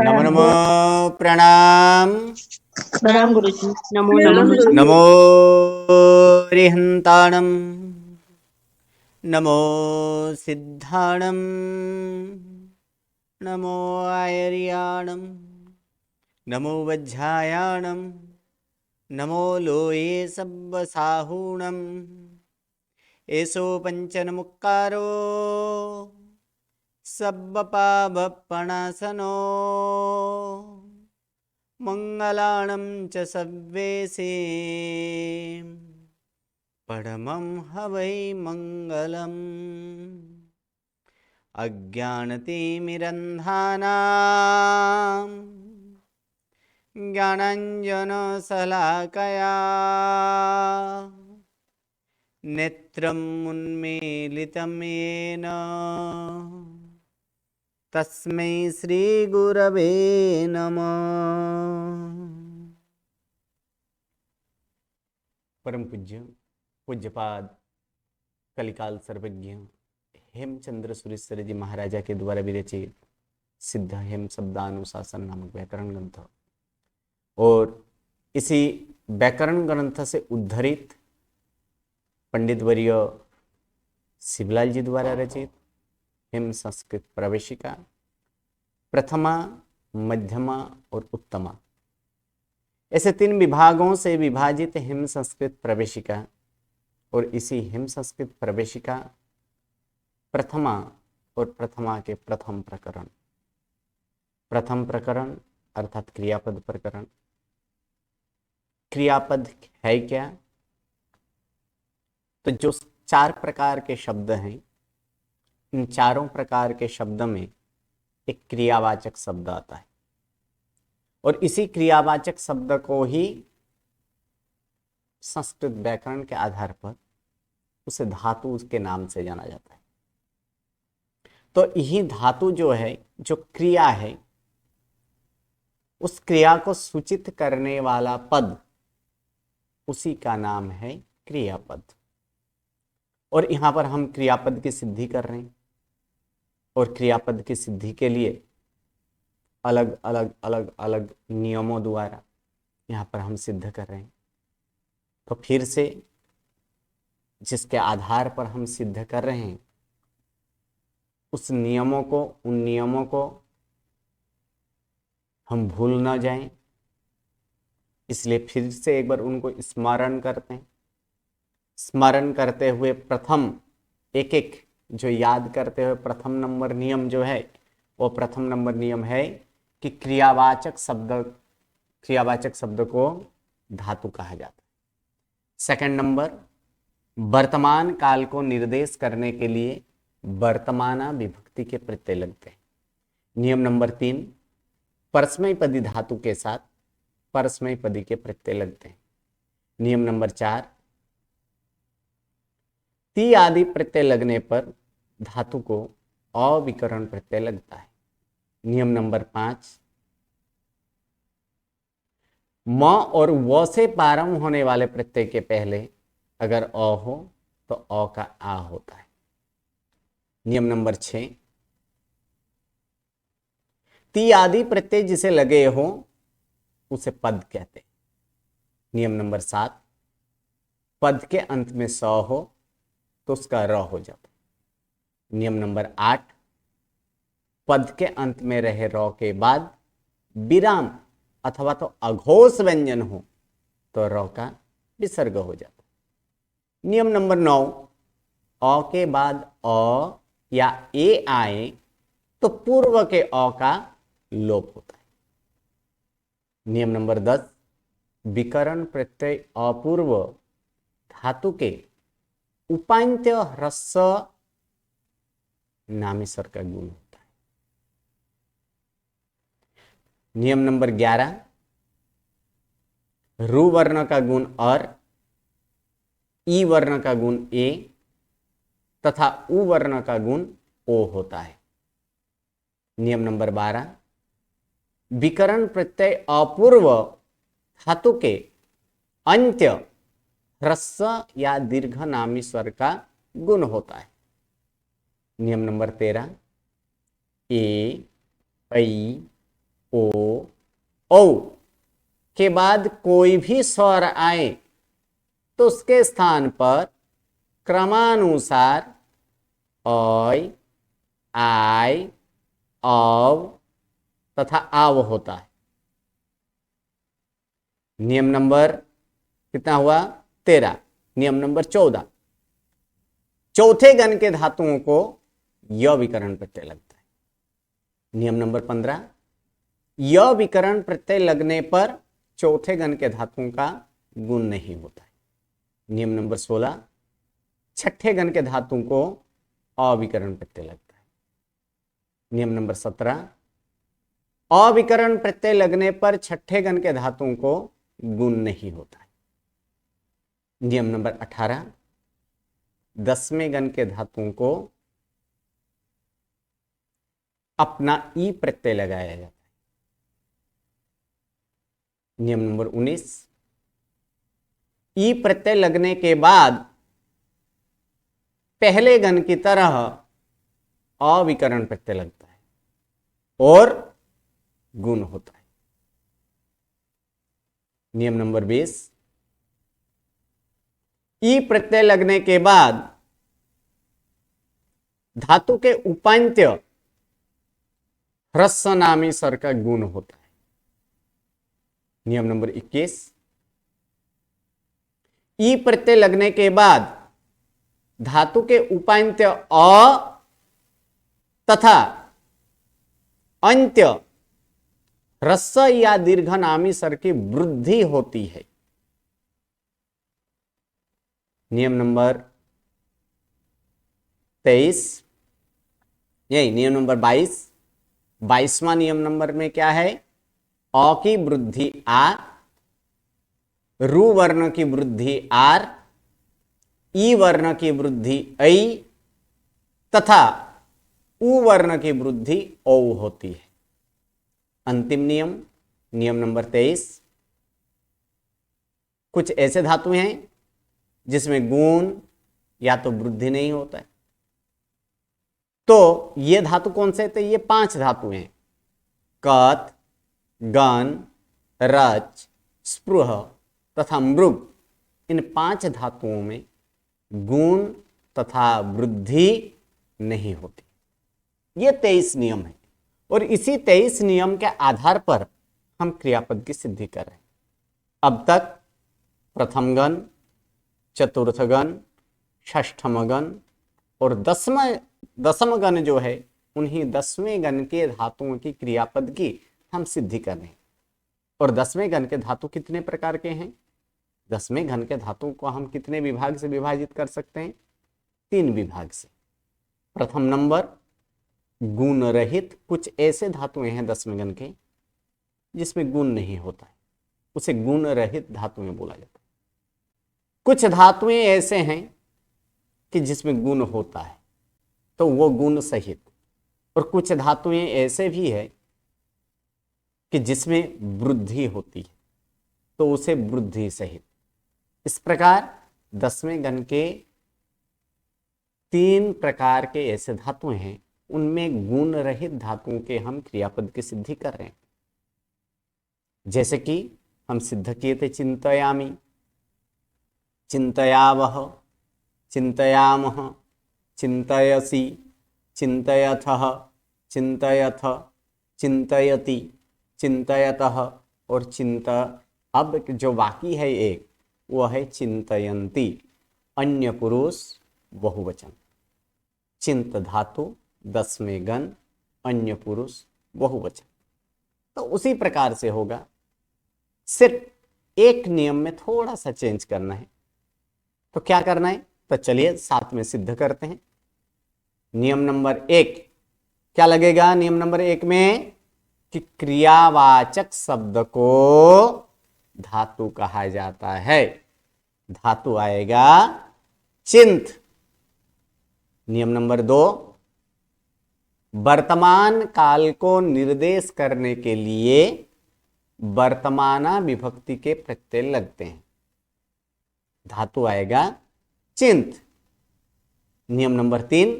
नमो नमो प्रणाम। प्रणाम गुरुजी। नमो प्रणाम नमः। गुरुजी। नमो रिहंताणम, नमो सिद्धाणम, नमो आयर्याणम, नमो वज्झायाणम, नमो लोये सब्बसाहूणम। एषो पंचनमुक्कारो सब्बपापपणासनो, मंगलाणं च सव्वेसे परमं हवै मंगलम्। अज्ञानतिमिरन्धानां ज्ञानाञ्जनशलाकया नेत्रम् उन्मीलितं येन तस्मै श्री गुरवे नमः। परम पूज्य पूज्यपाद कलिकाल सर्वज्ञ हेमचंद्र सुरेश्वर जी महाराजा के द्वारा विरचित सिद्ध हेम शब्दानुशासन नामक व्याकरण ग्रंथ और इसी व्याकरण ग्रंथ से उद्धरित पंडित वर्य शिवलाल जी द्वारा रचित हेम संस्कृत प्रवेशिका प्रथमा, मध्यमा और उत्तमा, ऐसे 3 विभागों से विभाजित हेम संस्कृत प्रवेशिका और इसी हेम संस्कृत प्रवेशिका प्रथमा और प्रथमा के प्रथम प्रकरण अर्थात क्रियापद प्रकरण। क्रियापद है क्या? तो जो 4 प्रकार के शब्द हैं, इन चारों प्रकार के शब्द में एक क्रियावाचक शब्द आता है और इसी क्रियावाचक शब्द को ही संस्कृत व्याकरण के आधार पर उसे धातु के नाम से जाना जाता है। तो यही धातु जो है, जो क्रिया है, उस क्रिया को सूचित करने वाला पद, उसी का नाम है क्रियापद। और यहां पर हम क्रियापद की सिद्धि कर रहे हैं और क्रियापद की सिद्धि के लिए अलग अलग नियमों द्वारा यहाँ पर हम सिद्ध कर रहे हैं। तो फिर से जिसके आधार पर हम सिद्ध कर रहे हैं उन नियमों को हम भूल ना जाएं, इसलिए फिर से एक बार उनको स्मरण करते हैं। स्मरण करते हुए प्रथम एक जो याद करते हुए प्रथम नंबर नियम जो है, वो प्रथम नंबर नियम है कि क्रियावाचक शब्द को धातु कहा जाता है। सेकंड नंबर, वर्तमान काल को निर्देश करने के लिए वर्तमाना विभक्ति के प्रत्यय लगते हैं। नियम नंबर 3, परस्मैपदी धातु के साथ परस्मैपदी के प्रत्यय लगते हैं। नियम नंबर 4, ती आदि प्रत्यय लगने पर धातु को अविकरण प्रत्यय लगता है। नियम नंबर 5, म और व से प्रारंभ होने वाले प्रत्यय के पहले अगर अ हो तो अ का आ होता है। नियम नंबर 6, ती आदि प्रत्यय जिसे लगे हो उसे पद कहते हैं। नियम नंबर 7, पद के अंत में स हो तो उसका र हो जाता है। नियम नंबर 8, पद के अंत में रहे र के बाद विराम अथवा तो अघोष व्यंजन हो तो र का विसर्ग हो जाता है। नियम नंबर 9, अ के बाद अ या ए आए तो पूर्व के अ का लोप होता है। नियम नंबर 10, विकरण प्रत्यय अपूर्व धातु के उपांत्य ह्रस्व नामिसर का गुण होता है। नियम नंबर 11, रु वर्ण का गुण और ई वर्ण का गुण ए तथा उ वर्ण का गुण ओ होता है। नियम नंबर 12, विकरण प्रत्यय अपूर्व धातु के अंत्य ह्रस्व या दीर्घ नामी स्वर का गुण होता है। नियम नंबर 13, ए, ऐ, ओ, औ के बाद कोई भी स्वर आए तो उसके स्थान पर क्रमानुसार ऐ, आय, औ तथा आव होता है। नियम नंबर कितना हुआ? 13। नियम नंबर 14, चौथे गण के धातुओं को य विकरण प्रत्यय लगता है। नियम नंबर 15, य विकरण प्रत्यय लगने पर चौथे गण के धातुओं का गुण नहीं होता है। नियम नंबर 16, छठे गण के धातु को अविकरण प्रत्यय लगता है। नियम नंबर 17, अविकरण प्रत्यय लगने पर छठे गण के धातुओं को गुण नहीं होता है। नियम नंबर 18, 10वें गण के धातुओं को अपना ई प्रत्यय लगाया जाता है। नियम नंबर 19, ई प्रत्यय लगने के बाद पहले गण की तरह अविकरण प्रत्यय लगता है और गुण होता है। नियम नंबर 20, ई प्रत्यय लगने के बाद धातु के उपांत्य ह्रस्व नामी स्वर का गुण होता है। नियम नंबर 21, ई प्रत्यय लगने के बाद धातु के उपांत्य अ तथा अंत्य ह्रस्व या दीर्घ नामी स्वर की वृद्धि होती है। नियम नंबर 23, यही नियम नंबर 22, 22वां नियम नंबर में क्या है? अ की वृद्धि आ, रु वर्ण की वृद्धि आर, ई वर्ण की वृद्धि ऐ तथा उ वर्ण की वृद्धि औ होती है। अंतिम नियम, नियम नंबर 23, कुछ ऐसे धातु हैं जिसमें गुण या तो वृद्धि नहीं होता है। तो ये धातु कौन से? तो ये 5 धातु हैं, कत, गण, रच, स्पृह तथा मृग। इन 5 धातुओं में गुण तथा वृद्धि नहीं होती। ये 23 नियम है और इसी 23 नियम के आधार पर हम क्रियापद की सिद्धि कर रहे हैं। अब तक प्रथम गण, चतुर्थ गण, षष्ठम गण और दसम गण जो है, उन्हीं 10वें गण के धातुओं की क्रियापद की हम सिद्धि कर रहे हैं। और 10वें गण के धातु कितने प्रकार के हैं? 10वें गण के धातुओं को हम कितने विभाग से विभाजित कर सकते हैं? 3 विभाग से। प्रथम नंबर, गुण रहित। कुछ ऐसे धातुएं हैं 10वें गण के जिसमें गुण नहीं होता है, उसे गुण रहित धातुएं बोला जाता है। कुछ धातुएं ऐसे हैं कि जिसमें गुण होता है, तो वो गुण सहित। और कुछ धातुएं ऐसे भी है कि जिसमें वृद्धि होती है, तो उसे वृद्धि सहित। इस प्रकार 10वें गण के 3 प्रकार के ऐसे धातु हैं, उनमें गुण रहित धातुओं के हम क्रियापद की सिद्धि कर रहे हैं। जैसे कि हम सिद्ध किए थे चिंतयामि, चिंतयावह, चिंतयामः, चिंतयसि, चिंतयथः, चिंतयथ, चिंतयति, चिंतयतः और अब जो बाकी है एक, वह है चिंतयन्ति, अन्य पुरुष बहुवचन। चिंत धातु 10वें गण, अन्य पुरुष बहुवचन। तो उसी प्रकार से होगा, सिर्फ एक नियम में थोड़ा सा चेंज करना है। तो क्या करना है? तो चलिए साथ में सिद्ध करते हैं। नियम नंबर 1 क्या लगेगा? नियम नंबर 1 में कि क्रियावाचक शब्द को धातु कहा जाता है। धातु आएगा चिंत। नियम नंबर 2, वर्तमान काल को निर्देश करने के लिए वर्तमाना विभक्ति के प्रत्यय लगते हैं। धातु आएगा चिंत। नियम नंबर 3,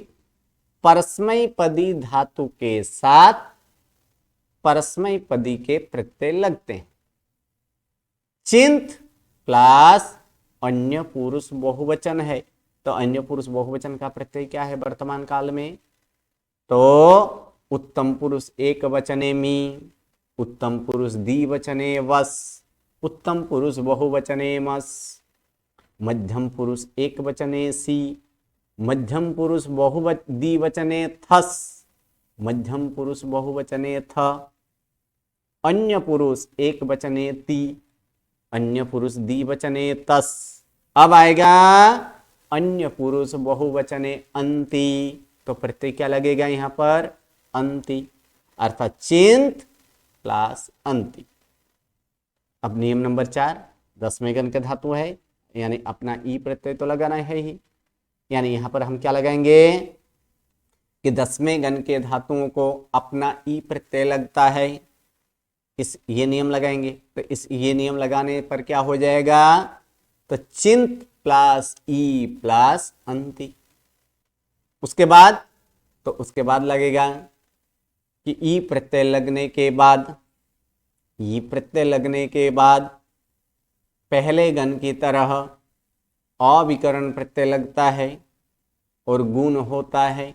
परस्मैपदी धातु के साथ परस्मै पदी के प्रत्यय लगते हैं। चिंत प्लस अन्य पुरुष बहुवचन है, तो अन्य पुरुष बहुवचन का प्रत्यय क्या है वर्तमान काल में? तो उत्तम पुरुष एक वचने मी, उत्तम पुरुष द्विवचने वस, उत्तम पुरुष बहुवचने मस, मध्यम पुरुष एक वचने सी, मध्यम पुरुष द्विवचने थस, मध्यम पुरुष बहुवचने थ, अन्य पुरुष एक वचने ती, अन्य पुरुष द्विवचने तस। अब आएगा अन्य पुरुष बहुवचने अंति, तो प्रत्यय क्या लगेगा यहां पर? अंति, अर्थात चिंत प्लस अंति। अब नियम नंबर 4, 10वें गण का धातु है, यानी अपना ई प्रत्यय तो लगाना है ही, यानी यहां पर हम क्या लगाएंगे कि 10वें गण के धातुओं को अपना ई प्रत्यय लगता है, इस ये नियम लगाएंगे। तो इस ये नियम लगाने पर क्या हो जाएगा? तो चिंत प्लस ई प्लस अंति। उसके बाद लगेगा कि ई प्रत्यय लगने के बाद पहले गण की तरह अविकरण प्रत्यय लगता है और गुण होता है,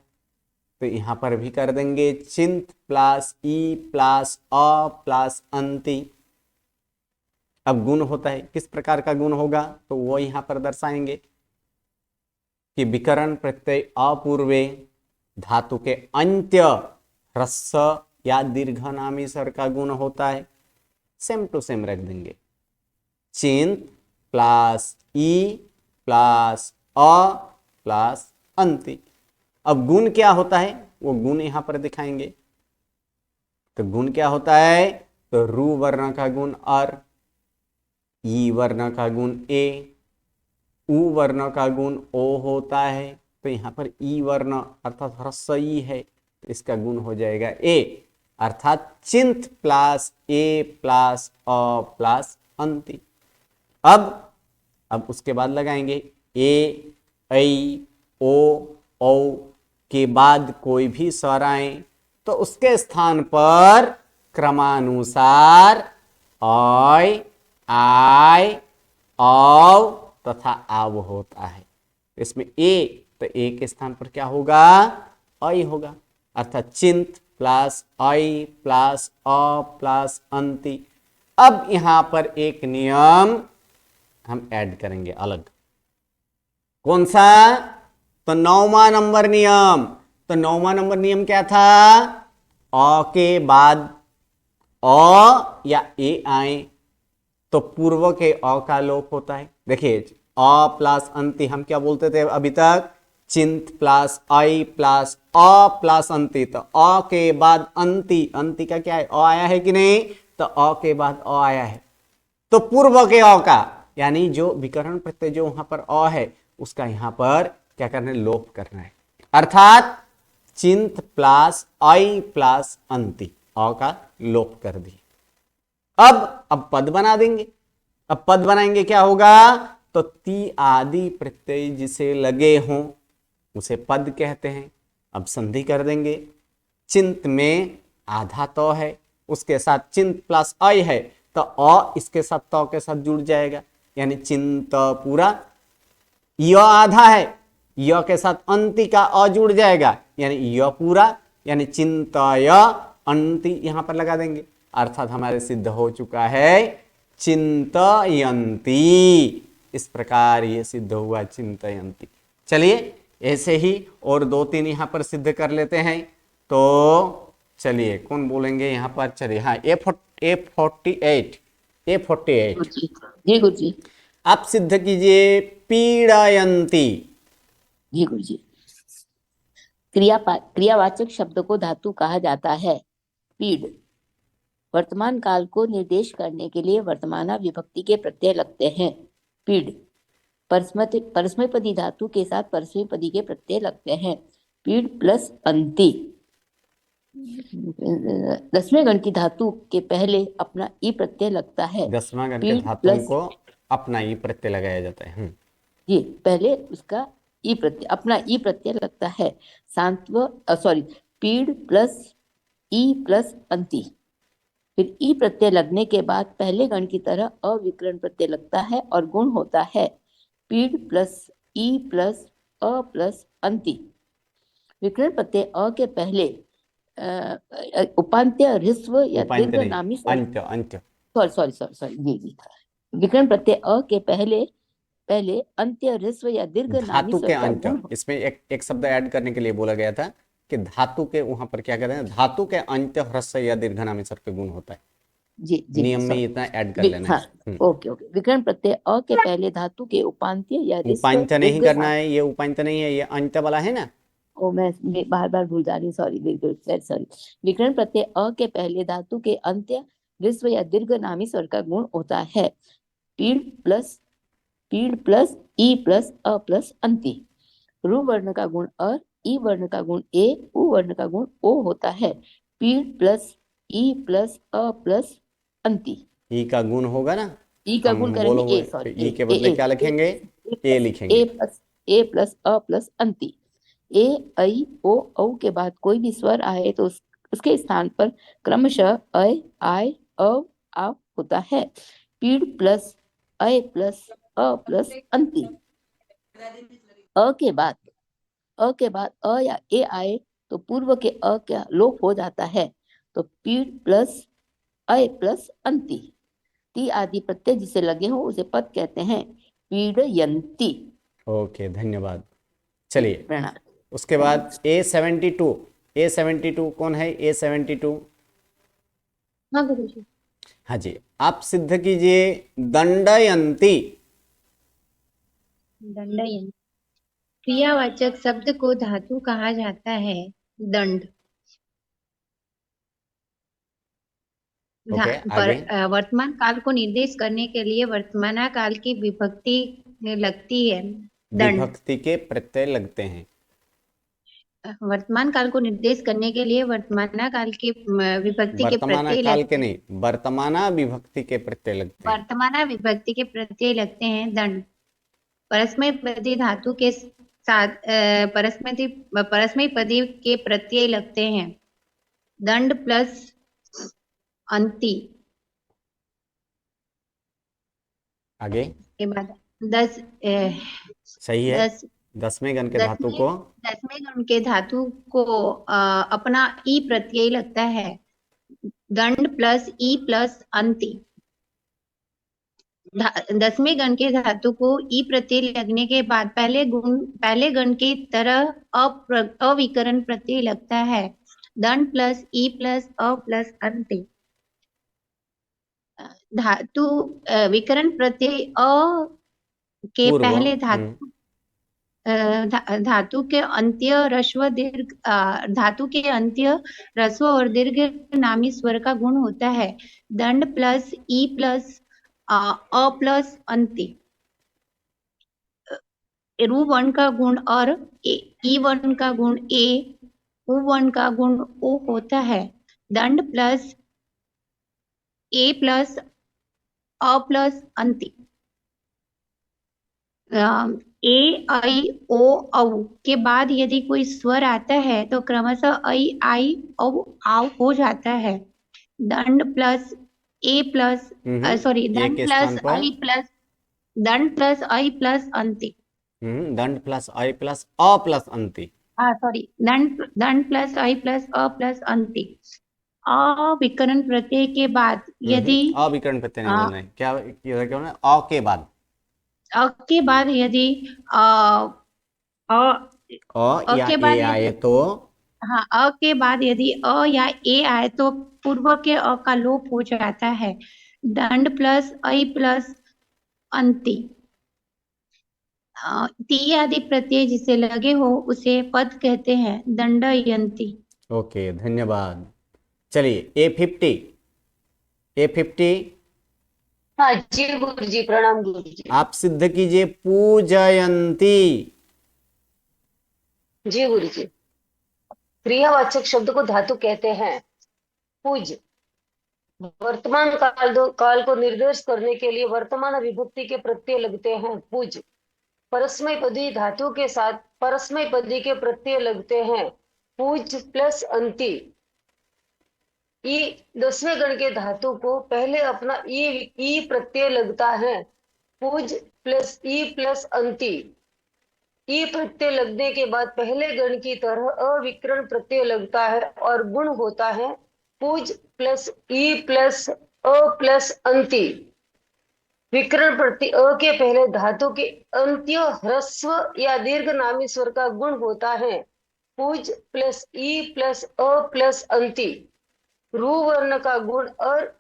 तो यहां पर भी कर देंगे चिंत प्लस ई प्लस अ प्लस अंति। अब गुण होता है, किस प्रकार का गुण होगा तो वो यहां पर दर्शाएंगे कि विकरण प्रत्यय अपूर्वे धातु के अंत्य ह्रस्व या दीर्घ नामी स्वर का गुण होता है। सेम टू सेम रख देंगे, चिंत प्लस ई प्लस अ प्लस अंति। अब गुण क्या होता है वो गुण यहां पर दिखाएंगे। तो गुण क्या होता है? तो रू वर्ण का गुण अर, ई वर्ण का गुण ए, उ वर्ण का गुण ओ होता है। तो यहां पर ई वर्ण अर्थात ह्रस्व ई है, तो इसका गुण हो जाएगा ए, अर्थात चिंत प्लस ए प्लस अ प्लस अंति। अब उसके बाद लगाएंगे ए, ऐ, ओ, औ के बाद कोई भी स्वर आए तो उसके स्थान पर क्रमानुसार ऐ, आय, औ तथा आव होता है। इसमें ए, तो ए के स्थान पर क्या होगा? ऐ होगा, अर्थात चिंत प्लस ऐ प्लस अ प्लस अंति। अब यहां पर एक नियम हम ऐड करेंगे अलग, कौन सा? तो 9वां नंबर नियम। तो 9वां नंबर नियम क्या था? अ के बाद अ या ए आए तो पूर्व के अ का लोप होता है। देखिए अ प्लस अंति हम क्या बोलते थे अभी तक? चिंत प्लस आई प्लस अ प्लस अंति। तो अ के बाद अंति, अंति का क्या है? अ आया है कि नहीं? तो अ के बाद अ आया है, तो पूर्व के अ का, यानी जो विकर्ण प्रत्यय जो वहां पर अ है उसका यहां पर क्या करना है? लोप करना है, अर्थात चिंत प्लस आई प्लस अंति, अ का लोप कर दी। अब पद बना देंगे। अब पद बनाएंगे, क्या होगा? तो ती आदि प्रत्यय जिसे लगे हों उसे पद कहते हैं। अब संधि कर देंगे, चिंत में आधा तो है, उसके साथ चिंत प्लस अ है, तो अ इसके साथ तो के साथ जुड़ जाएगा, यानी चिंत पूरा। य आधा है, य के साथ अंति का अ जुड़ जाएगा, यानी य पूरा, यानी चिंतय अंति यहां पर लगा देंगे, अर्थात हमारे सिद्ध हो चुका है चिंतयंती। इस प्रकार ये सिद्ध हुआ चिंतयंती। चलिए ऐसे ही और 2-3 यहां पर सिद्ध कर लेते हैं। तो चलिए कौन बोलेंगे यहां पर? चलिए हाँ, A48 जी गुरु जी। आप सिद्ध कीजिए पीड़यंती। जी गुरु जी। क्रियावाचक शब्द को धातु कहा जाता है। पीड़ वर्तमान काल को निर्देश करने के लिए वर्तमाना विभक्ति के प्रत्यय लगते हैं। पीड़ परस्मैपदी धातु के साथ परस्मैपदी के प्रत्यय लगते हैं। पीड़ प्लस अंति 10वें गण की धातु के पहले अपना ई प्रत्यय लगता है। 10वां गण के पीड़ धातुओं प्लस को अपना ई प्रत्यय लगाया जाता है। ये पहले उसका ई प्रत्यय अपना ई प्रत्यय लगता है। पीड़ प्लस ई प्लस अंति फिर ई प्रत्यय लगने के बाद पहले गण की तरह अविकरण प्रत्यय लगता है और गुण होता है पीड प्लस ई प्लस अ प्लस अंति। विकरण प्रत्यय अ के पहले उपांत्य ह्रस्व या उपांत्य दीर्घ नहीं, नामी स्वर, अंत्य अंत्य। सॉरी सॉरी सॉरी सॉरी जी, विकरण प्रत्यय अ के पहले पहले अंत्य ह्रस्व या दीर्घ नामी धातु के स्वर का अंत्य, गुण इसमें एक शब्द ऐड करने के लिए बोला गया था कि धातु के, वहां पर क्या कहते हैं, धातु के अंत्य ह्रस्व या दीर्घनामी स्वर के गुण होता है। जी जी नियम में सॉरी इतना ऐड कर लेना हाँ है। Okay okay. विकरण प्रत्यय अ के पहले धातु के उपांत्य या ह्रस्व उपांत्य नहीं दीर्घ करना है, ये उपांत्य नहीं है, ये अंत्य वाला है ना। ओ मैं बार बार भूल जा रही हूँ, सॉरी बिल्कुल सॉरी। विकरण प्रत्यय अ के पहले धातु के अंत्य ह्रस्व या दीर्घ नामी स्वर का गुण होता है पीड़ प्लस ई प्लस अ प्लस अंति। रु वर्ण का गुण अ, ई वर्ण का गुण ए, उ वर्ण का गुण ओ होता है पीड़ प्लस ई प्लस अ प्लस अंति। ई का गुण होगा ना, ई का गुण हम करेंगे बोलो ए, तो सॉरी ई के बदले क्या लिखेंगे, ए लिखेंगे। ए प्लस ए प्लस अ प्लस अंति। ए ऐ ओ औ के बाद कोई भी स्वर आए तो उसके स्थान पर क्रमशः अ आय अ आ होता है पीड़ प्लस अ प्लस अ प्लस अंति। अ के बाद अ या ए आए तो पूर्व के अ का लोप हो जाता है तो पीड़ प्लस अ प्लस अंति। ती आदि प्रत्यय जिसे लगे हो उसे पद कहते हैं पीड़यंती। ओके, धन्यवाद। चलिए, प्रणाम। उसके बाद A72, A72 कौन है, A72? हाँ गुरुजी। हाँ जी, आप सिद्ध कीजिए दंडयंती। दंडयन क्रियावाचक शब्द को धातु कहा जाता है दंड। ओके, आगे। वर्तमान काल को निर्देश करने के लिए वर्तमान काल की विभक्ति लगती है दंड। विभक्ति के प्रत्यय लगते हैं। वर्तमान काल को निर्देश करने के लिए वर्तमान काल की विभक्ति के वर्तमान प्रत्यय काल के लगते हैं। नहीं, वर्तमाना विभक्ति के प्रत्यय लगते हैं। वर्तमान विभक्ति के प्रत्यय लगते हैं दंड। परस्मैपदी धातु के साथ परस्मैपदी के प्रत्यय लगते हैं दंड प्लस अंति। आगे। के बाद दस सही है, दस 10वें गण के धातु को। दसवें गण के धातु को अपना ई प्रत्यय लगता है दंड प्लस ई प्लस अंति। दसवें गण के धातु को ई प्रत्यय लगने के बाद पहले गण की तरह अविकरण प्रत्यय लगता है दंड प्लस ई प्लस अ प्लस अंति। धातु विकरण प्रत्यय अ के पूर्व। पहले धातु के अंत्य ह्रस्व दीर्घ धातु के अंत्य ह्रस्व और दीर्घ नामी स्वर का गुण होता है दंड प्लस ई प्लस अ प्लस अंति। रु वर्ण का गुण और ई वर्ण का गुण ए, उ वर्ण का गुण ओ होता है दंड प्लस ए प्लस अ प्लस अंति। ए ऐ ओ औ के बाद यदि कोई स्वर आता है तो क्रमशः ऐ आई औ आव हो जाता है दंड प्लस ए प्लस सॉरी ए दंड के प्लस स्थान पर ऐ प्लस दंड प्लस ऐ प्लस अंति। दंड प्लस आई प्लस अ प्लस अंति। सॉरी दंड प्लस ऐ प्लस अ प्लस अंति। अविकरण प्रत्यय के बाद यदि अविकरण प्रत्यय नहीं अ, बोलना है, क्या क्या बोलना है, अ के बाद। अ के बाद यदि अ, अ अ या के ए बाद आए यदि तो। हाँ अ के बाद यदि अ या ए आए तो पूर्व के अ का लोप हो जाता है दंड प्लस ऐ प्लस अंति। ती आदि प्रत्यय जिसे लगे हो उसे पद कहते हैं दंडयंती। ओके, धन्यवाद। चलिए A50, हाँ जी गुरु जी, प्रणाम गुरु जी। आप सिद्ध कीजिए पूजयंती। जी गुरु जी। क्रियावाचक शब्द को धातु कहते हैं पूज। वर्तमान काल को निर्देश करने के लिए वर्तमान विभक्ति के प्रत्यय लगते हैं पूज। परस्मैपदी धातु के साथ परस्मैपदी के प्रत्यय लगते हैं पूज प्लस अंति। ई 10वें गण के धातु को पहले अपना ई प्रत्यय लगता है। पुज प्लस ई प्लस अंति। ई प्रत्यय लगने के बाद पहले गण की तरह अविकरण प्रत्यय लगता है और गुण होता है पुज प्लस ई प्लस अ प्लस अंति। विकरण प्रत्यय अ के पहले धातु के अंत्य ह्रस्व या दीर्घ नामी स्वर का गुण होता है पुज प्लस ई प्लस अ प्लस अंति। रू वर्ण का गुण और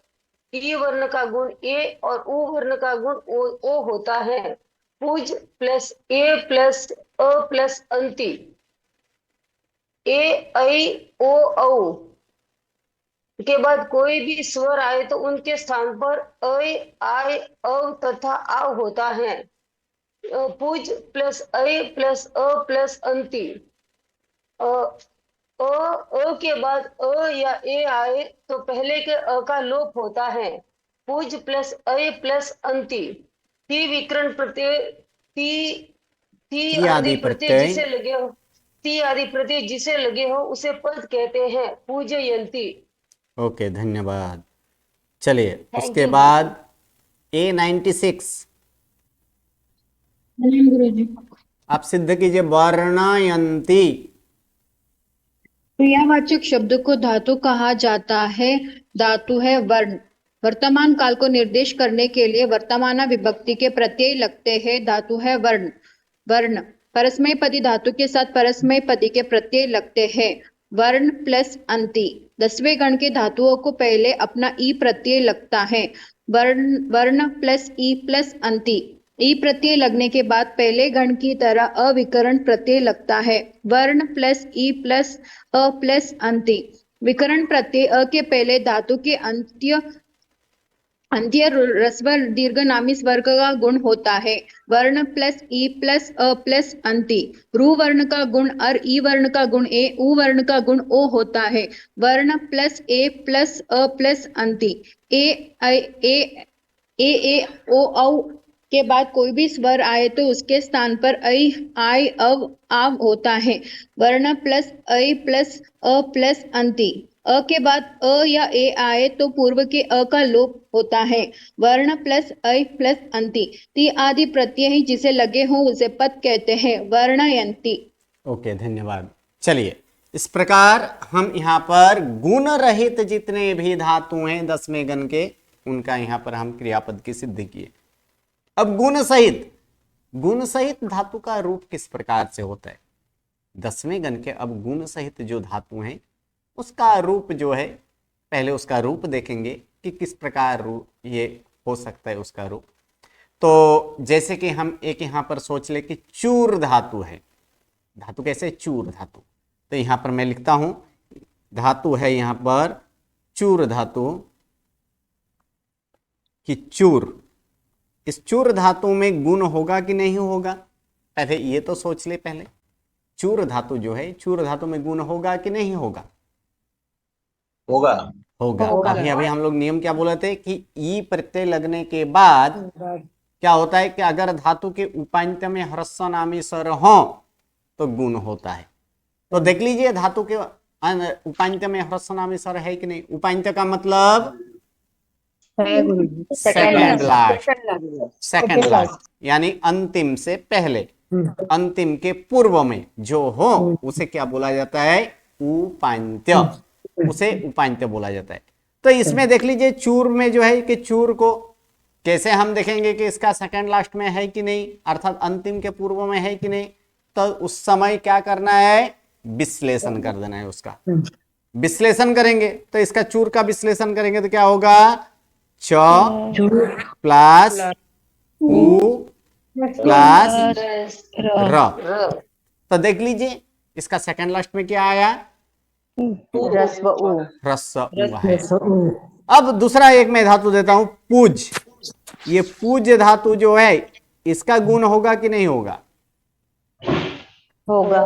ई वर्ण का गुण ए और उ वर्ण का गुण ओ होता है पुज प्लस ए प्लस अ प्लस अंति। ए ऐ ओ औ के बाद कोई भी स्वर आए तो उनके स्थान पर ऐ आय औ तथा आ होता है पुज प्लस ऐ प्लस अ प्लस अंति। अ के बाद अ या ए आए तो पहले के अ का लोप होता है पुज प्लस ऐ प्लस अंति। ती विकरण प्रत्यय ती ती आदि आदि प्रत्यय प्रत्यय। जिसे लगे हो ती आदि प्रत्यय जिसे लगे हो उसे पद कहते हैं पूजयंती। ओके, धन्यवाद। चलिए थैंक उसके यू बाद A96 गुरुजी। आप सिद्ध कीजिए। वर्णयंती। क्रियावाचक शब्द को धातु कहा जाता है। धातु है वर्ण। वर्तमान काल को निर्देश करने के लिए वर्तमान विभक्ति के प्रत्यय लगते हैं। धातु है वर्ण। वर्ण परस्मैपदी धातु के साथ परस्मैपदी के प्रत्यय लगते हैं। वर्ण प्लस अंति। 10वें गण के धातुओं को पहले अपना ई प्रत्यय लगता है। वर्ण वर्ण प्लस ई प्लस अंति। ई प्रत्यय लगने के बाद पहले गण की तरह अविकरण प्रत्यय लगता है। वर्ण प्लस ई प्लस अ प्लस अंति। विकरण प्रत्यय अ के पहले धातु के अंत्य ह्रस्व दीर्घ नामी स्वर का गुण होता है। वर्ण प्लस ई प्लस अ प्लस अंति। रू वर्ण का गुण और ई वर्ण का गुण ए, उ वर्ण का गुण ओ होता है। वर्ण प्लस ए प्लस अ प्लस अंति। ए ए ए ओ औ के बाद कोई भी स्वर आए तो उसके स्थान पर ऐ आय अव आव होता है। वर्ण प्लस ऐ प्लस अ प्लस अंति। अ के बाद अ या ए आए तो पूर्व के अ का लोप होता है। वर्ण प्लस ऐ प्लस अंति। ती आदि प्रत्यय ही जिसे लगे हो उसे पद कहते हैं। वर्णयंती। ओके, धन्यवाद। चलिए इस प्रकार हम यहाँ पर गुण रहित जितने भी धातु हैं 10वें गण के, उनका यहाँ पर हम क्रियापद की सिद्धि किए। अब गुण सहित धातु का रूप किस प्रकार से होता है 10वें गण के। अब गुण सहित जो धातु हैं उसका रूप जो है, पहले उसका रूप देखेंगे कि किस प्रकार रूप ये हो सकता है उसका रूप। तो जैसे कि हम एक यहाँ पर सोच ले कि चूर धातु है। धातु कैसे? चूर धातु। तो यहाँ पर मैं लिखता हूं धातु है यहाँ पर चूर धातु कि चूर। इस चूर धातु में गुण होगा कि नहीं होगा, पहले ये तो सोच ले। पहले चूर धातु जो है, चूर धातु में गुण होगा कि नहीं होगा? होगा। होगा। अभी अभी हम लोग नियम क्या बोले थे कि ई प्रत्यय लगने के बाद क्या होता है कि अगर धातु के उपांत्य में ह्रस्व नामी स्वर हो तो गुण होता है। तो देख लीजिए धातु के उपांत्य में ह्रस्व नामी स्वर है कि नहीं। उपांत्य का मतलब सेकंड लास्ट, यानी अंतिम से पहले, अंतिम के पूर्व में जो हो उसे क्या बोला जाता है? उपांत्य। उसे उपांत्य बोला जाता है। तो इसमें देख लीजिए चूर में जो है कि चूर को कैसे हम देखेंगे कि इसका सेकंड लास्ट में है कि नहीं, अर्थात अंतिम के पूर्व में है कि नहीं। तो उस समय क्या करना है? विश्लेषण कर देना है उसका। विश्लेषण करेंगे तो इसका चूर का विश्लेषण करेंगे तो क्या होगा? च प्लस उ प्लस र। तो देख लीजिए इसका सेकंड लास्ट में क्या आया? ह्रस्व उ। ह्रस्व उ है। अब दूसरा एक मैं धातु देता हूं पूज। ये पूज धातु जो है इसका गुण होगा कि नहीं होगा? होगा।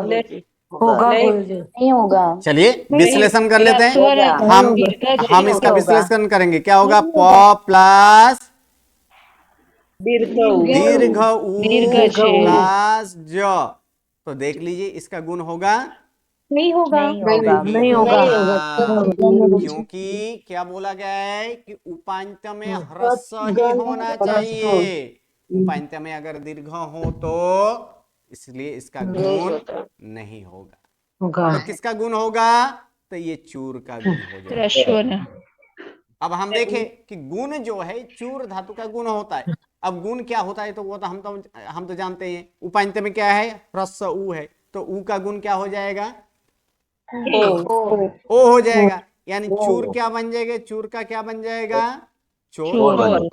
होगा नहीं होगा। चलिए विश्लेषण कर लेते हैं। हम इसका होगा। विश्लेषण करेंगे। क्या होगा? प प्लस दीर्घ उ प्लस ज। तो देख लीजिए इसका गुण होगा नहीं होगा। नहीं होगा। होगा। क्योंकि क्या बोला गया है कि उपांत में ह्रस्व ही होना चाहिए। उपांत में अगर दीर्घ हो तो इसलिए इसका गुण नहीं होगा। तो किसका गुण होगा? तो ये चूर का गुण हो जाएगा। अब हम देखें कि गुण जो है चूर धातु का गुण होता है। अब गुण क्या होता है तो वो तो हम तो जानते हैं। उपांत में क्या है? ह्रस्व ऊ है, तो ऊ का गुण क्या हो जाएगा? ओ हो जाएगा। यानी चूर क्या बन जाएगा? चूर का क्या बन जाएगा? चोर।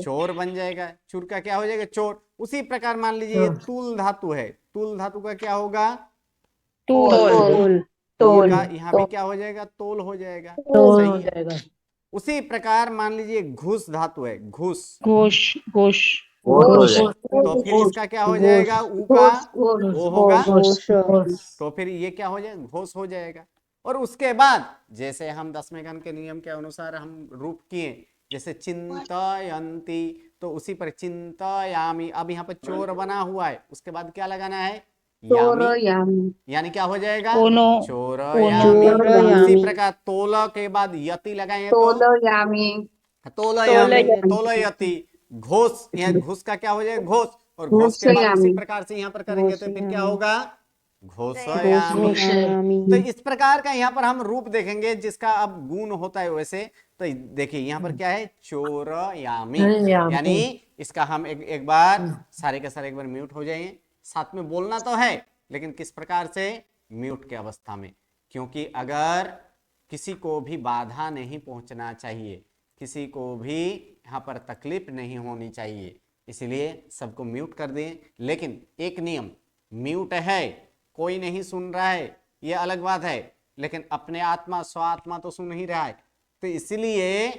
चोर बन जाएगा। चूर का क्या हो जाएगा? चोर। उसी प्रकार मान लीजिए ये तूल धातु है, तूल धातु का क्या होगा? तूल का यहाँ भी क्या हो जाएगा? तोल हो जाएगा। सही है। उसी प्रकार मान लीजिए घूस धातु है, घूस, घोष हो जाएगा। तो फिर इसका क्या हो जाएगा? ऊ का ओ होगा, तो फिर ये क्या हो जाएगा? घोष हो जाएगा। और उसके बाद जैसे हम 10वें गण के नियम के अनुसार हम रूप किए, जैसे चिंतयंती, तो उसी पर चिंतयामी। अब यहाँ पर चोर बना हुआ है, उसके बाद क्या लगाना है? यामी। यानी क्या हो जाएगा? चोरयामी। उसी प्रकार तोल के बाद यति लगाएंगे तो तोलयामी, तोलयति। घोष, यहाँ घोष का क्या हो जाएगा? घोष। और घोष के बाद उसी प्रकार से यहाँ पर करेंगे तो फिर क्या होगा? घोषयामी। तो इस प्रकार का यहाँ पर हम रूप देखेंगे जिसका अब गुण होता है वैसे। तो देखिए यहाँ पर क्या है? चोरयामी। यानी इसका हम एक बार सारे के सारे एक बार म्यूट हो जाएंगे। साथ में बोलना तो है, लेकिन किस प्रकार से? म्यूट के अवस्था में। क्योंकि अगर किसी को भी बाधा नहीं पहुंचना चाहिए, किसी को भी यहाँ पर तकलीफ नहीं होनी चाहिए, इसलिए सबको म्यूट कर दें। लेकिन एक नियम, म्यूट है, कोई नहीं सुन रहा है, ये अलग बात है, लेकिन अपने आत्मा स्वात्मा तो सुन ही रहा है, तो इसलिए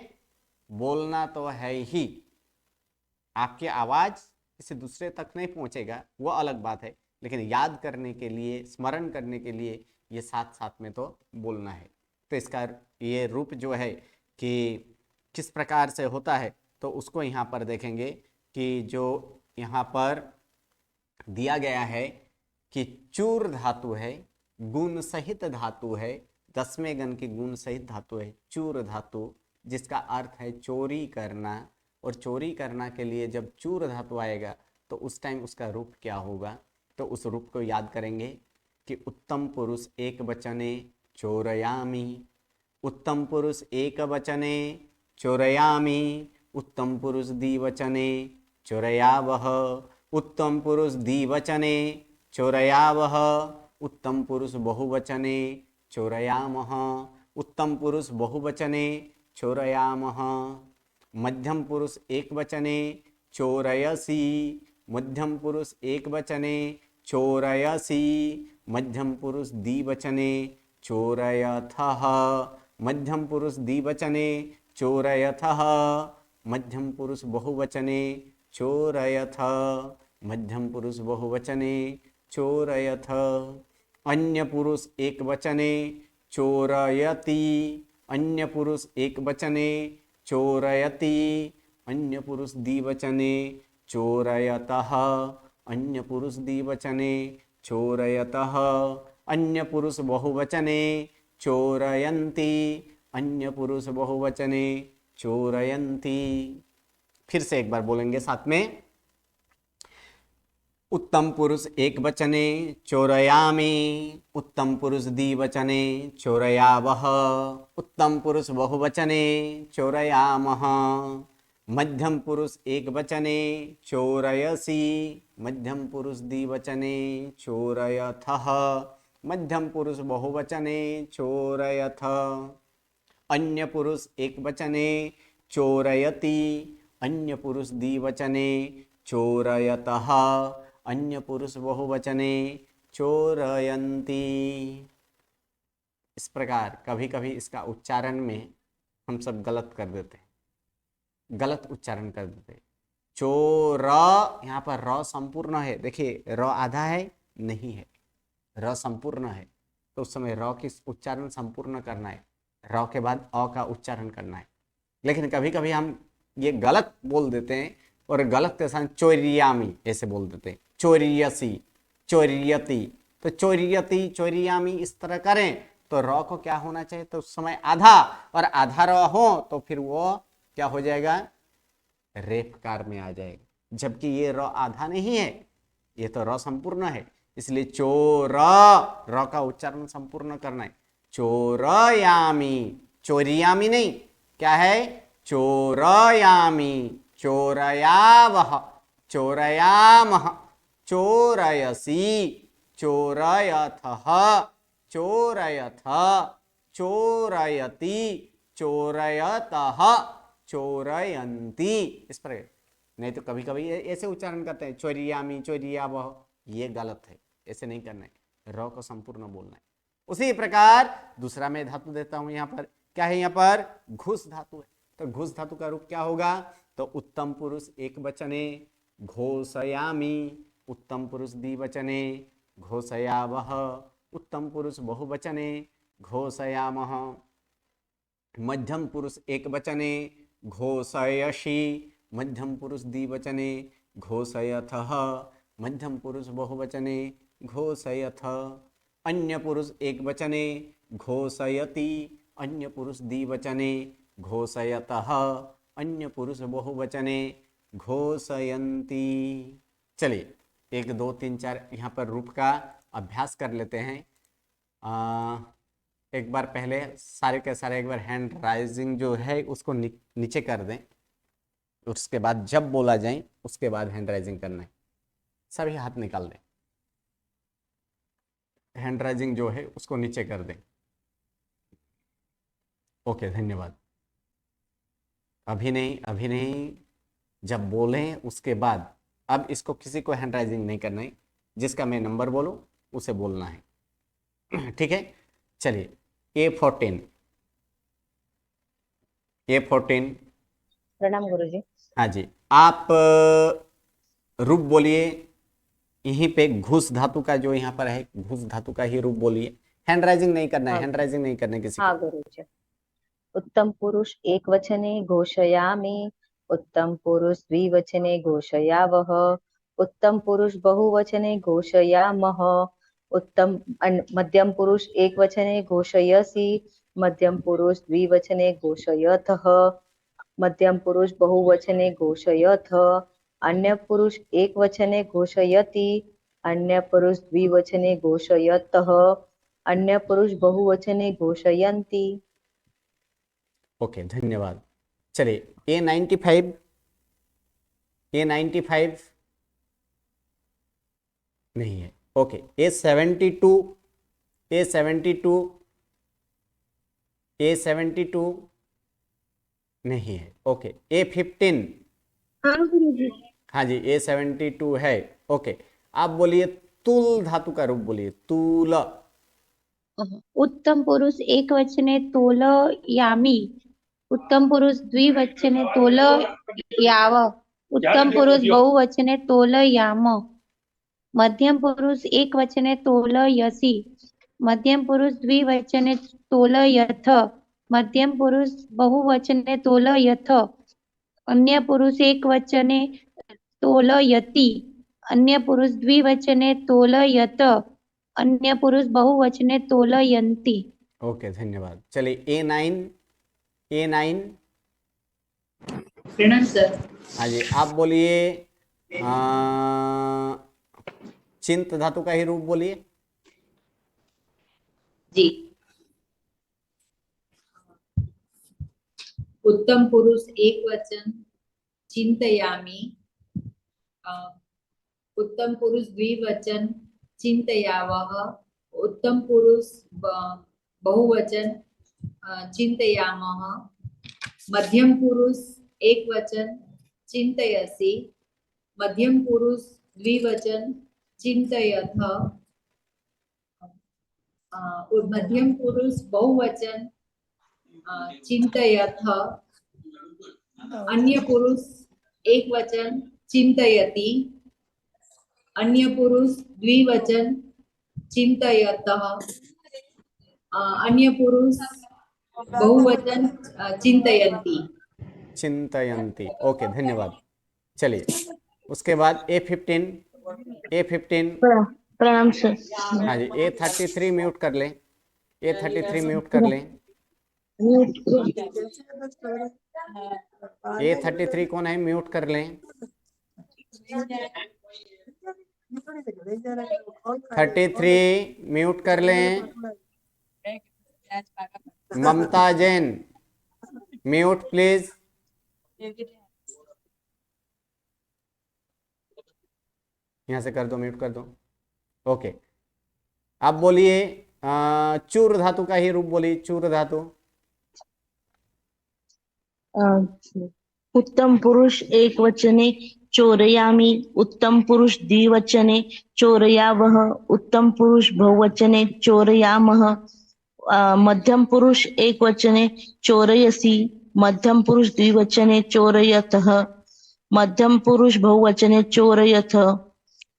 बोलना तो है ही। आपकी आवाज किसी दूसरे तक नहीं पहुंचेगा, वो अलग बात है, लेकिन याद करने के लिए, स्मरण करने के लिए ये साथ साथ में तो बोलना है। तो इसका ये रूप जो है कि किस प्रकार से होता है, तो उसको यहाँ पर देखेंगे कि जो यहाँ पर दिया गया है कि चूर धातु है, गुण सहित धातु है, 10वें गण की गुण सहित धातु है चूर धातु, जिसका अर्थ है चोरी करना। और चोरी करना के लिए जब चूर धातु आएगा तो उस टाइम उसका रूप क्या होगा? तो उस रूप को याद करेंगे कि उत्तम पुरुष एक वचने चोरयामी, उत्तम पुरुष एक वचने चोरयामी, उत्तम पुरुष द्विवचने चोरयावह, उत्तम पुरुष द्विवचने चोरयावह, उत्तम पुरुष बहुवचने चोरयामः, उत्तम पुरुष बहुवचने चोरयामः, मध्यम पुरुष एक वचने चोरयसी, मध्यम पुरुष एक वचने चोरयसी, मध्यम पुरुष द्विवचने चोरयथः, मध्यम पुरुष द्विवचने चोरयथः, मध्यम पुरुष बहुवचने चोरयथ, मध्यम पुरुष बहुवचने चोरयथ, अन्य पुरुष एक वचने चोरयति, अन्य पुरुष एक वचने चोरयति, अन्य पुरुष द्विवचने चोरयतः, अन्य पुरुष द्विवचने चोरयतः, अन्य पुरुष बहुवचने चोरयन्ति, अन्य पुरुष बहुवचने चोरयन्ति। फिर से एक बार बोलेंगे साथ में। उत्तम पुरुष एक वचने चोरयामि, उत्तम पुरुष द्विवचने चोरयावह, उत्तम पुरुष बहुवचने चोरयामः, मध्यम पुरुष एक वचने चोरयसि, मध्यम पुरुष द्विवचने चोरयथः, मध्यम पुरुष बहुवचने चोरयथ, अन्य पुरुष एक वचने चोरयति, अन्य पुरुष द्विवचने चोरयतः, अन्य पुरुष बहुवचने चोरयन्ति। इस प्रकार कभी कभी इसका उच्चारण में हम सब गलत कर देते हैं, गलत उच्चारण कर देते हैं। चोर, यहाँ पर र संपूर्ण है, देखिए र आधा है नहीं है, र संपूर्ण है, तो उस समय र की उच्चारण संपूर्ण करना है, र के बाद अ का उच्चारण करना है। लेकिन कभी कभी हम ये गलत बोल देते हैं और गलत के साथ चोरियामी ऐसे बोल देते हैं, चोरियसी, चोरियति, तो चोरियति चोरियामी इस तरह करें तो र को क्या होना चाहिए, तो उस समय आधा, और आधा र हो तो फिर वो क्या हो जाएगा, रेफकार में आ जाएगा, जबकि ये र आधा नहीं है, ये तो र संपूर्ण है, इसलिए चोर, र का उच्चारण संपूर्ण करना है, चोरयामी, चोरियामी नहीं, क्या है, चोरयामी, चोरयावह, चोरयामः, चोरयसि, चोरयथः, चोरयथ, चोरयति, चोरयतः, चोरयन्ति, इस पर। नहीं तो कभी कभी ऐसे उच्चारण करते हैं, चोरियामी चोरियावह, ये गलत है, ऐसे नहीं करना है, र को संपूर्ण बोलना है। उसी प्रकार दूसरा मैं धातु देता हूं, यहाँ पर क्या है, यहाँ पर घुस धातु है, तो घुस धातु का रूप क्या होगा, तो उत्तम पुरुष एक वचने घोषयामी, उत्तम पुरुष द्विवचने घोषयावह, उत्तम पुरुष बहुवचने घोषयामः, मध्यम पुरुष एक वचने घोषयसि, मध्यम पुरुष द्विवचने घोषयथः, मध्यम पुरुष बहुवचने घोषयथ, अन्य पुरुष एक वचने घोषयति, अन्य पुरुष द्विवचने घोषयतः, अन्य पुरुष बहुवचने घोषयन्ति। चलिए 1 2 3 4 यहाँ पर रूप का अभ्यास कर लेते हैं। एक बार पहले सारे के सारे एक बार हैंड राइजिंग जो है उसको नीचे कर दें, उसके बाद जब बोला जाए उसके बाद हैंड राइजिंग करना है, सभी हाथ निकाल दें, हैंड राइजिंग जो है उसको नीचे कर दें। ओके, धन्यवाद। अभी नहीं, जब बोलें उसके बाद। अब इसको किसी को हैंड राइजिंग नहीं करना है, जिसका मैं नंबर बोलूं उसे बोलना है, ठीक है। चलिए A14, प्रणाम गुरुजी। हाँ जी, आप रूप बोलिए, यहीं पे घुस धातु का जो यहाँ पर है, घुस धातु का ही रूप बोलिए, हैंड राइजिंग नहीं करना है, हैंड राइजिंग नहीं करना है किसी हाँ को। गुरुजी। उत्तम पुरुष एक वचने घोषयामि, उत्तम पुरुष द्विवचने घोषयावह, उत्तम पुरुष बहुवचने घोषयामः, मध्यम पुरुष एक वचने घोषयसि, मध्यम पुरुष द्विवचने घोषयथः, मध्यम पुरुष बहुवचने घोषयथ, अन्य पुरुष एक वचने घोषयति, अन्य पुरुष द्विवचने घोषयतः, अन्य पुरुष बहुवचने घोषयन्ति। ओके, धन्यवाद। चलिए A95 नहीं है। ओके, A72 नहीं है। ओके, A15, हाँ गुरुजी। हाँ जी A72 है। ओके, आप बोलिए तुल धातु का रूप बोलिए, तुल। उत्तम पुरुष एक वचने तोलयामि, उत्तम पुरुष द्विवचने तोलयाव, उत्तम पुरुष बहुवचने तोलयाम, मध्यम पुरुष एक वचने तोलयसि, मध्यम पुरुष द्विवचने तोलयथ, मध्यम पुरुष बहुवचने तोलयथ, अन्य पुरुष एक वचने तोलयति, अन्य पुरुष द्विवचने तोलयत, अन्य पुरुष बहुवचने तोलयन्ति। ओके, धन्यवाद। चलिए A9 प्रणाम सर। हाँ जी, आप बोलिए चिंत धातु का ही रूप बोलिए। जी। उत्तम पुरुष एक वचन चिंतयामि, उत्तम पुरुष द्विवचन चिंतयावः, उत्तम पुरुष बहुवचन चिंतयामः, मध्यम पुरुष एक वचन चिंतयसि, मध्यम पुरुष द्विवचन चिंतयथ, मध्यम पुरुष बहुवचन चिंतयथ, अन्य पुरुष एक वचन चिंतयति, अन्य पुरुष द्विवचन चिंतयतः, अन्य पुरुष बहुवचन चिंतयन्ति। चिंतयन्ति। ओके, धन्यवाद। चलिए उसके बाद A15 प्रणाम सर। हाँ जी, A33 म्यूट कर लें, A33 म्यूट कर लें। A33 कौन है, म्यूट कर लें। 33 म्यूट कर लें। ममता जैन म्यूट प्लीज। यहाँ से कर दो, म्यूट कर दो। ओके, आप बोलिए चूर धातु का ही रूप बोलिए, चूर धातु। उत्तम पुरुष एक वचने चोरयामि, उत्तम पुरुष द्विवचने चोरयावः, उत्तम पुरुष बहुवचने चोरयामः, मध्यम पुरुष एक वचने चोरयसि, मध्यम पुरुष द्विवचने चोरयतः, मध्यम पुरुष बहुवचने चोरयथ,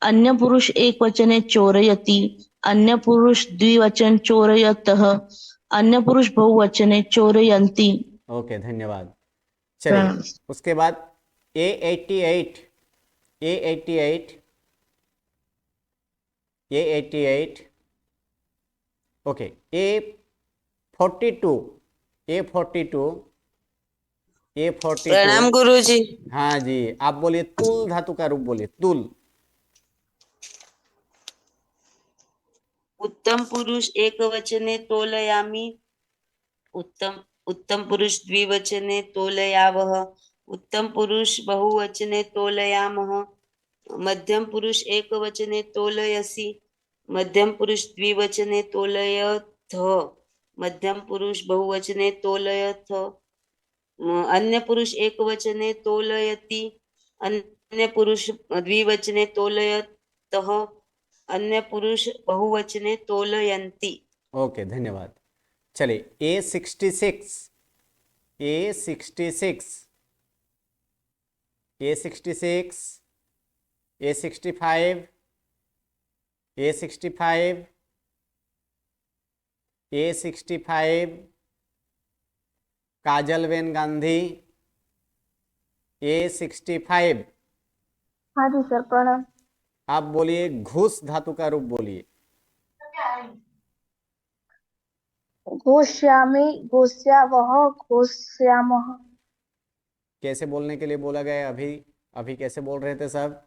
अन्य पुरुष एक वचने चोरयति, अन्य पुरुष द्विवचन चोरयतः, अन्य पुरुष बहुवचने चोरयन्ति। ओके, धन्यवाद। चलिए उसके बाद A88, A88, A88, okay, A42, A42, A42। प्रणाम गुरुजी। हाँ जी, आप बोलिए तुल धातु का रूप बोलिए, तुल। उत्तम पुरुष एक वचने तोलयामि, उत्तम पुरुष द्विवचने तोलयावः, उत्तम पुरुष बहुवचने तोलयामः, मध्यम पुरुष एक वचने तोलयसि, मध्यम पुरुष द्विवचने तोलयथ, मध्यम पुरुष बहुवचने तोलयथ, अन्य पुरुष एक वचने तोलयति, अन्य पुरुष द्विवचने तोलयतः, अन्य पुरुष बहुवचने तोलयन्ति। ओके, धन्यवाद। चलिए A66, A66, A66, A65, A65, A65, Kajalben Gandhi, A65। हाँ जी सर, प्रणाम। आप बोलिए घूस धातु का रूप बोलिए। घोष्यामि, घोष्यावः, घोष्यामः। कैसे बोलने के लिए बोला गया है? अभी कैसे बोल रहे थे सब?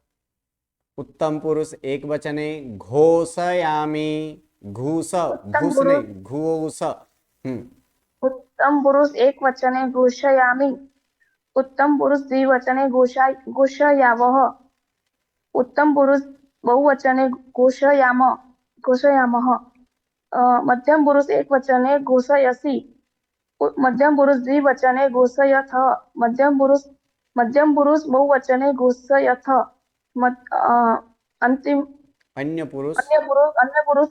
उत्तम पुरुष एक वचने घोषयामि, घूस, घूस नहीं, घूस। उत्तम पुरुष एक वचने घोषयामि, उत्तम पुरुष द्विवचने घोषयावः, उत्तम पुरुष बहुवचने घोषयामः, मध्यम पुरुष एक वचने घोषयसि, मध्यम पुरुष द्विवचने घोषयथ, मध्यम पुरुष बहुवचने घोषयथ, अंतिम अन्य पुरुष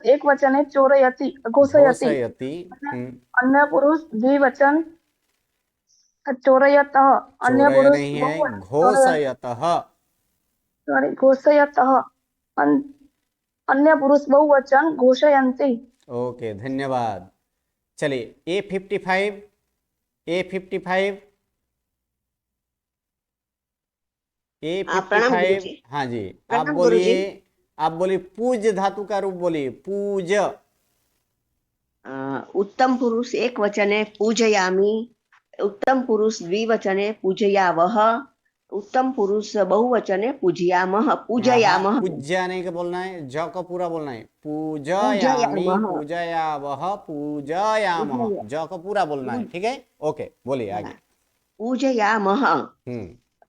एक वचने चोरयति, घोषयति, अन्य पुरुष द्विवचन चोरयतः, अन्य चोरय पुरुष नहीं है, घोषयतः। घोषयतः, अन्य पुरुष बहुवचन घोषयन्ति। ओके, धन्यवाद। चलिए A55, A55, प्रणाम A55। गुरुजी। हाँ जी, प्रणाम गुरुजी। आप बोलिए पूज धातु का रूप बोलिए, पूज। उत्तम पुरुष एक वचने पूजयामि, उत्तम पुरुष द्विवचने पूजयावः, उत्तम पुरुष बहुवचने पूजयामः, पूजयामः। पूज्या नहीं के बोलना है, ज का पूरा बोलना है। पूजयामि, पूजयावः, पूजयामः, ज का पूरा बोलना है, ठीक है? ओके, बोलिए आगे। पूजयामः।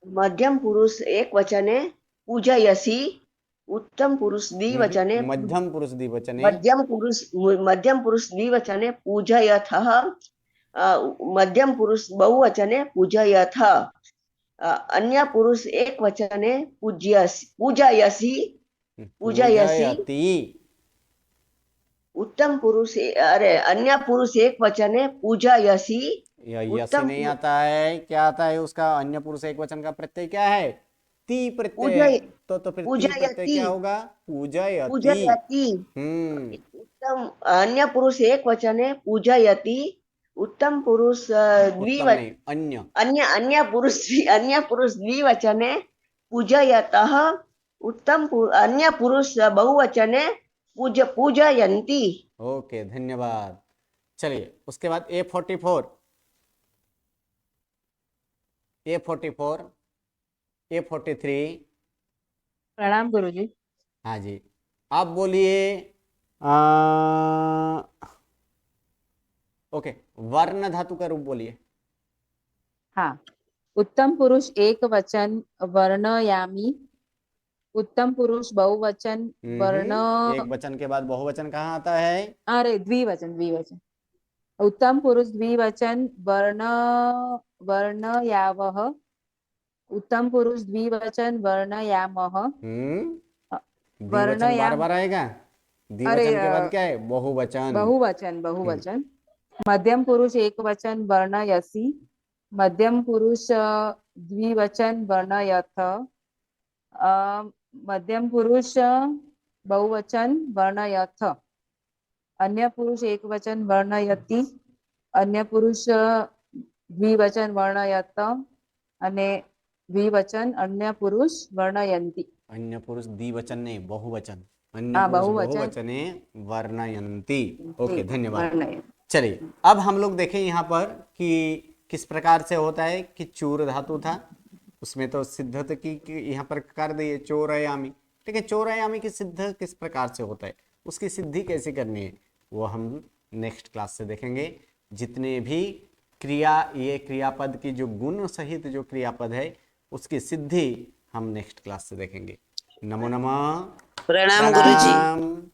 मध्यम पुरुष एक वचने पूजयसि, उत्तम पुरुष द्विवचने मध्यम पुरुष द्विवचने, मध्यम पुरुष द्विवचने पूजयथः, मध्यम पुरुष बहुवचने पूजयथ, अन्य पुरुष एक वचने पूजयसि, उत्तम पुरुष अन्य पुरुष एक वचने पूजयसि। यसी नहीं आता है, क्या आता है उसका? अन्य पुरुष एक वचन का प्रत्यय क्या है? ती प्रत्यय। तो फिर ती प्रत्यय क्या होगा? पूजयति। उत्तम अन्य पुरुष एक वचने पूजयति, उत्तम पुरुष अन्य पुरुष द्विवचने पूजयतः, अन्य पुरुष बहुवचने पूजयन्ति। ओके, धन्यवाद। चलिए उसके बाद A44, A44, A43। प्रणाम गुरुजी। हाँ जी, आप बोलिए। ओके, वर्ण धातु का रूप बोलिए। हाँ, उत्तम पुरुष एक वचन वर्णयामी, उत्तम पुरुष बहुवचन वर्ण, एक वचन के बाद बहुवचन कहाँ आता है? अरे द्विवचन, द्विवचन। उत्तम पुरुष द्विवचन वर्णयावः, उत्तम पुरुष द्विवचन वर्णयामः, द्विवचन बार वर्णयाम, बार आएगा। अरे द्विवचन के बाद क्या है? बहुवचन। बहुवचन, बहुवचन। मध्यम पुरुष एक वचन वर्णयसि, मध्यम पुरुष द्विवचन वर्णयथ, मध्यम पुरुष बहुवचन वर्णयथ, अन्य पुरुष एक वचन वर्णयति, अन्य पुरुष द्विवचन वर्णयत, અને द्विवचन अन्य पुरुष वर्णयन्ति। अन्य पुरुष द्विवचन नहीं, बहुवचन। अन्य हाँ, पुरुष बहुवचन। बहुवचने वर्णयन्ति। ओके, धन्यवाद। वर्णयन्ति। चलिए अब हम लोग देखें यहाँ पर कि किस प्रकार से होता है कि चूर धातु था, उसमें तो सिद्धत की यहाँ पर कर दिए चोरयामी। ठीक है, चोरयामी की सिद्ध किस प्रकार से होता है, उसकी सिद्धि कैसे करनी है, वो हम नेक्स्ट क्लास से देखेंगे। जितने भी क्रिया, ये क्रियापद की जो गुण सहित जो क्रियापद है उसकी सिद्धि हम नेक्स्ट क्लास से देखेंगे। नमो नमः। प्रणाम गुरुजी। प्रणाम।